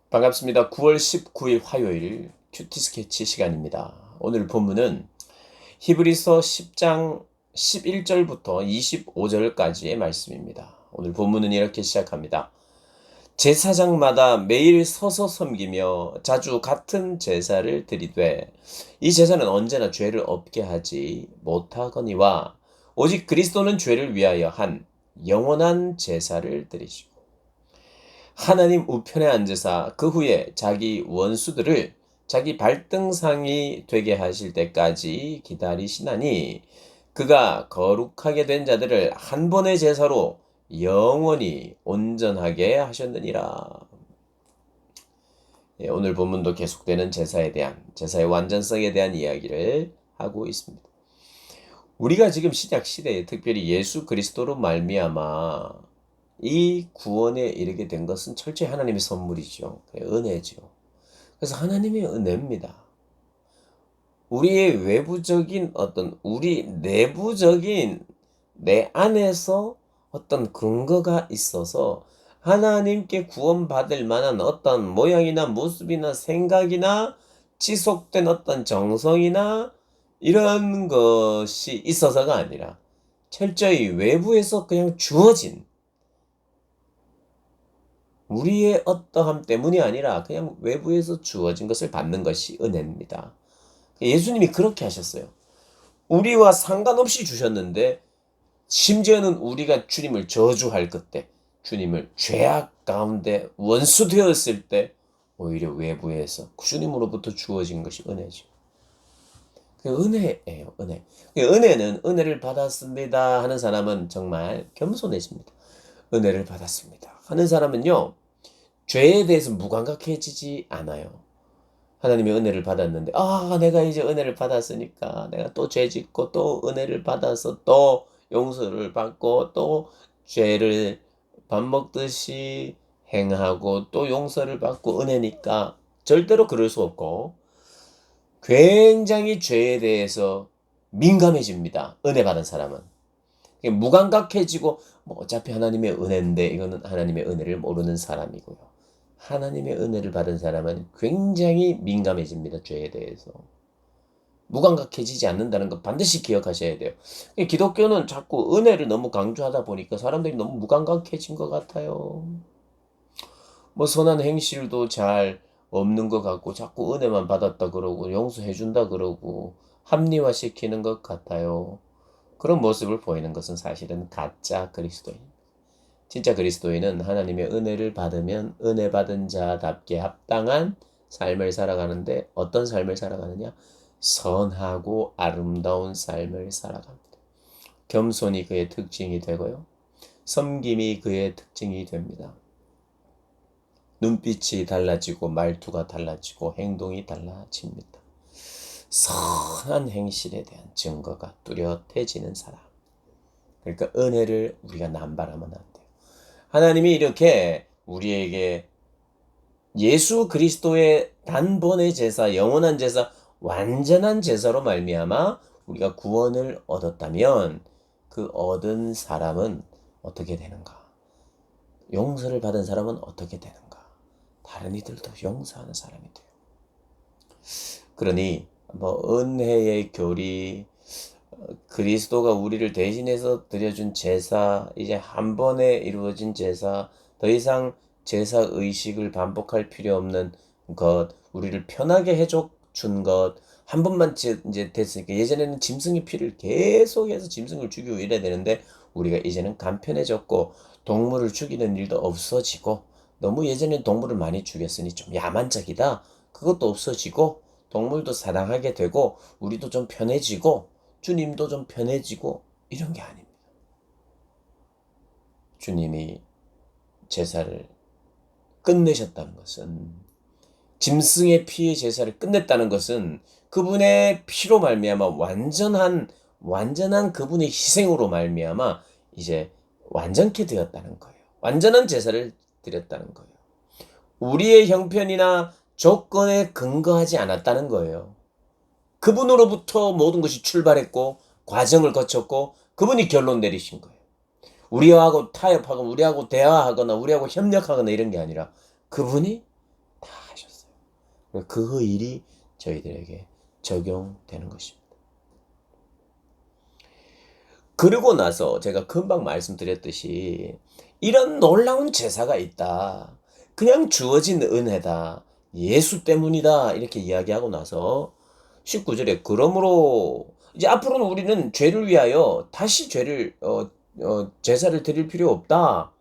반갑습니다. 9월 19일 화요일 큐티 스케치 시간입니다. 오늘 본문은 히브리서 10장 11절부터 25절까지의 말씀입니다. 오늘 본문은 이렇게 시작합니다. 제사장마다 매일 서서 섬기며 자주 같은 제사를 드리되 이 제사는 언제나 죄를 없게 하지 못하거니와 오직 그리스도는 죄를 위하여 한 영원한 제사를 드리시고 하나님 우편에 앉으사 그 후에 자기 원수들을 자기 발등상이 되게 하실 때까지 기다리시나니 그가 거룩하게 된 자들을 한 번의 제사로 영원히 온전하게 하셨느니라. 오늘 본문도 계속되는 제사의 완전성에 대한 이야기를 하고 있습니다. 우리가 지금 신약 시대에 특별히 예수 그리스도로 말미암아 이 구원에 이르게 된 것은 철저히 하나님의 선물이죠. 은혜죠. 그래서 하나님의 은혜입니다. 우리의 외부적인 우리 내부적인 내 안에서 어떤 근거가 있어서 하나님께 구원받을 만한 어떤 모양이나 모습이나 생각이나 지속된 어떤 정성이나 이런 것이 있어서가 아니라 철저히 외부에서 그냥 주어진 우리의 어떠함 때문이 아니라 그냥 외부에서 주어진 것을 받는 것이 은혜입니다. 예수님이 그렇게 하셨어요. 우리와 상관없이 주셨는데 심지어는 우리가 주님을 저주할 그때 주님을 죄악 가운데 원수 되었을 때 오히려 외부에서 주님으로부터 주어진 것이 은혜죠. 은혜예요. 은혜. 은혜는 은혜를 받았습니다 하는 사람은 정말 겸손해집니다. 은혜를 받았습니다 하는 사람은요. 죄에 대해서 무감각해지지 않아요. 하나님의 은혜를 받았는데 내가 이제 은혜를 받았으니까 내가 또 죄 짓고 또 은혜를 받아서 또 용서를 받고 또 죄를 밥 먹듯이 행하고 또 용서를 받고 은혜니까 절대로 그럴 수 없고 굉장히 죄에 대해서 민감해집니다. 은혜 받은 사람은. 무감각해지고 어차피 하나님의 은혜인데 이거는 하나님의 은혜를 모르는 사람이고요. 하나님의 은혜를 받은 사람은 굉장히 민감해집니다. 죄에 대해서. 무감각해지지 않는다는 거 반드시 기억하셔야 돼요. 기독교는 자꾸 은혜를 너무 강조하다 보니까 사람들이 너무 무감각해진 것 같아요. 선한 행실도 잘 없는 것 같고 자꾸 은혜만 받았다 그러고 용서해준다 그러고 합리화시키는 것 같아요. 그런 모습을 보이는 것은 사실은 가짜 그리스도입니다. 진짜 그리스도인은 하나님의 은혜를 받으면 은혜 받은 자답게 합당한 삶을 살아가는데 어떤 삶을 살아가느냐? 선하고 아름다운 삶을 살아갑니다. 겸손이 그의 특징이 되고요. 섬김이 그의 특징이 됩니다. 눈빛이 달라지고 말투가 달라지고 행동이 달라집니다. 선한 행실에 대한 증거가 뚜렷해지는 사람. 그러니까 은혜를 우리가 남발하면 안 돼요. 하나님이 이렇게 우리에게 예수 그리스도의 단번의 제사, 영원한 제사, 완전한 제사로 말미암아 우리가 구원을 얻었다면 그 얻은 사람은 어떻게 되는가? 용서를 받은 사람은 어떻게 되는가? 다른 이들도 용서하는 사람이 돼요. 그러니 은혜의 교리, 그리스도가 우리를 대신해서 드려준 제사, 이제 한 번에 이루어진 제사, 더 이상 제사 의식을 반복할 필요 없는 것, 우리를 편하게 해줘 준 것, 한 번만 이제 됐으니까 예전에는 짐승의 피를 계속해서 짐승을 죽이고 이래야 되는데 우리가 이제는 간편해졌고 동물을 죽이는 일도 없어지고 너무 예전에 동물을 많이 죽였으니 좀 야만적이다. 그것도 없어지고 동물도 사랑하게 되고 우리도 좀 편해지고 주님도 좀 편해지고 이런 게 아닙니다. 주님이 제사를 끝내셨다는 것은 짐승의 피의 제사를 끝냈다는 것은 그분의 피로 말미암아 완전한 그분의 희생으로 말미암아 이제 완전케 되었다는 거예요. 완전한 제사를 드렸다는 거예요. 우리의 형편이나 조건에 근거하지 않았다는 거예요. 그분으로부터 모든 것이 출발했고 과정을 거쳤고 그분이 결론 내리신 거예요. 우리하고 타협하거나 우리하고 대화하거나 우리하고 협력하거나 이런 게 아니라 그분이 그 일이 저희들에게 적용되는 것입니다. 그러고 나서 제가 금방 말씀드렸듯이 이런 놀라운 제사가 있다. 그냥 주어진 은혜다. 예수 때문이다. 이렇게 이야기하고 나서 19절에 그러므로 이제 앞으로는 우리는 죄를 위하여 다시 제사를 드릴 필요 없다.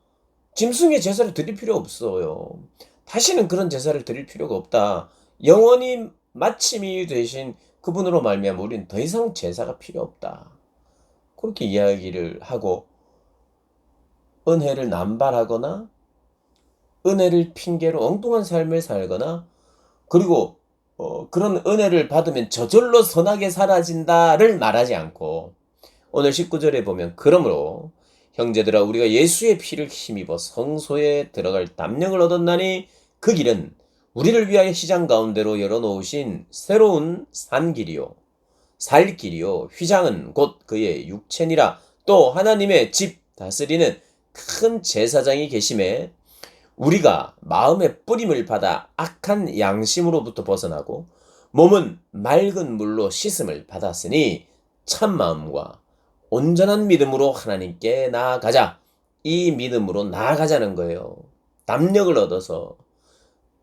짐승의 제사를 드릴 필요 없어요. 다시는 그런 제사를 드릴 필요가 없다. 영원히 마침이 되신 그분으로 말미암아 우리는 더 이상 제사가 필요 없다. 그렇게 이야기를 하고 은혜를 남발하거나 은혜를 핑계로 엉뚱한 삶을 살거나 그리고 그런 은혜를 받으면 저절로 선하게 사라진다를 말하지 않고 오늘 19절에 보면 그러므로 형제들아 우리가 예수의 피를 힘입어 성소에 들어갈 담력을 얻었나니 그 길은 우리를 위하여 시장 가운데로 열어놓으신 새로운 산길이요 살 길이요 휘장은 곧 그의 육체니라. 또 하나님의 집 다스리는 큰 제사장이 계심에 우리가 마음의 뿌림을 받아 악한 양심으로부터 벗어나고 몸은 맑은 물로 씻음을 받았으니 참 마음과 온전한 믿음으로 하나님께 나아가자. 이 믿음으로 나아가자는 거예요. 담력을 얻어서.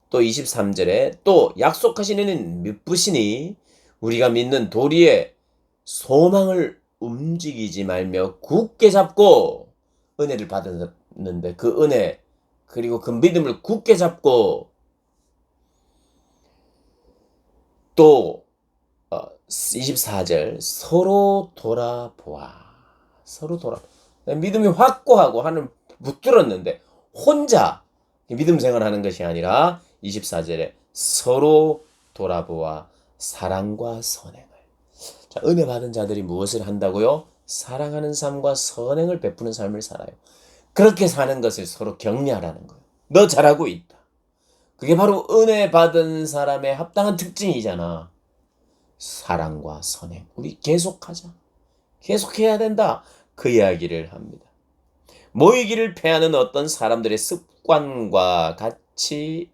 또 23절에 또 약속하신 이는 믿으시니 우리가 믿는 도리에 소망을 움직이지 말며 굳게 잡고 은혜를 받았는데 그 은혜 그리고 그 믿음을 굳게 잡고 또 24절 서로 돌아보아. 믿음이 확고하고 하는 붙들었는데 혼자 믿음 생활하는 것이 아니라 24절에 서로 돌아보아 사랑과 선행을. 자, 은혜 받은 자들이 무엇을 한다고요? 사랑하는 삶과 선행을 베푸는 삶을 살아요. 그렇게 사는 것을 서로 격려하라는 거예요. 너 잘하고 있다. 그게 바로 은혜 받은 사람의 합당한 특징이잖아. 사랑과 선행. 우리 계속하자. 계속해야 된다. 그 이야기를 합니다. 모이기를 패하는 어떤 사람들의 습관과 같이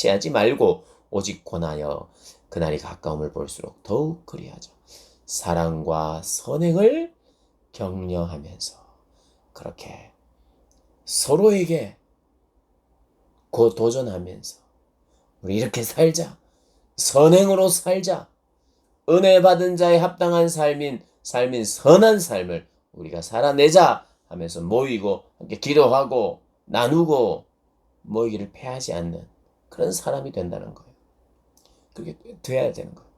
하지 말고 오직 권하여 그날이 가까움을 볼수록 더욱 그리하자. 사랑과 선행을 격려하면서 그렇게 서로에게 도전하면서 우리 이렇게 살자. 선행으로 살자. 은혜 받은 자의 합당한 삶인 선한 삶을 우리가 살아내자 하면서 모이고 함께 기도하고 나누고 모이기를 패하지 않는 그런 사람이 된다는 거예요. 그게 돼야 되는 거예요.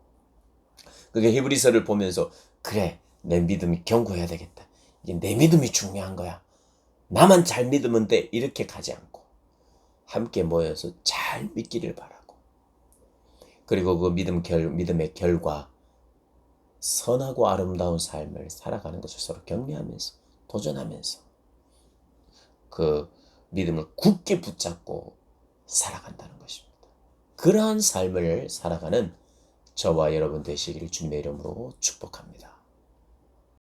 그게 히브리서를 보면서 그래 내 믿음이 견고해야 되겠다. 이게 내 믿음이 중요한 거야. 나만 잘 믿으면 돼. 이렇게 가지 않고 함께 모여서 잘 믿기를 바라고 그리고 그 믿음의 결과 선하고 아름다운 삶을 살아가는 것을 서로 격려하면서 도전하면서 그 믿음을 굳게 붙잡고 살아간다는 것입니다. 그러한 삶을 살아가는 저와 여러분 되시기를 주님의 이름으로 축복합니다.